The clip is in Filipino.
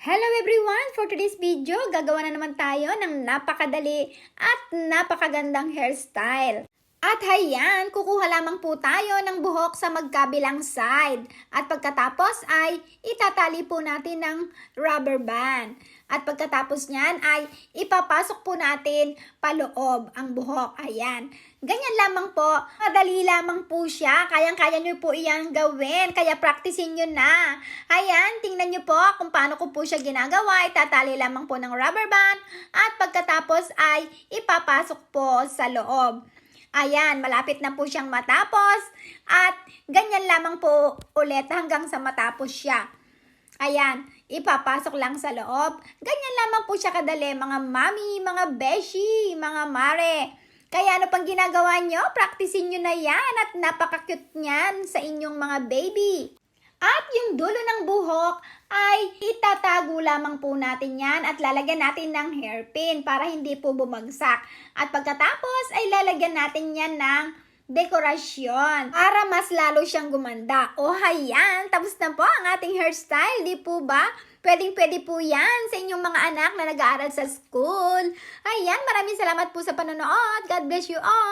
Hello everyone! For today's video, gagawa na naman tayo ng napakadali at napakagandang hairstyle. At hayan, kukuha lamang po tayo ng buhok sa magkabilang side. At pagkatapos ay itatali po natin ng rubber band. At pagkatapos niyan ay ipapasok po natin paloob ang buhok. Ayan. Ganyan lamang po. Madali lamang po siya. Kayang-kaya nyo po iyang gawin. Kaya practicing nyo na. Ayan, tingnan nyo po kung paano ko po siya ginagawa. Itatali lamang po ng rubber band. At pagkatapos ay ipapasok po sa loob. Ayan, malapit na po siyang matapos. At ganyan lamang po ulit hanggang sa matapos siya. Ayan, ipapasok lang sa loob. Ganyan lamang po siya kadali, mga mami, mga beshi, mga mare. Kaya ano pang ginagawa nyo? Practicing nyo na yan at napaka-cute niyan sa inyong mga baby. At yung dulo ng buhok ay itatago lamang po natin yan at lalagyan natin ng hairpin para hindi po bumagsak. At pagkatapos ay lalagyan natin yan ng dekorasyon para mas lalo siyang gumanda. O hayan, tapos na po ang ating hairstyle, di po ba? Pwedeng-pwede po yan sa inyong mga anak na nag-aaral sa school. Ayan, maraming salamat po sa panonood. God bless you all!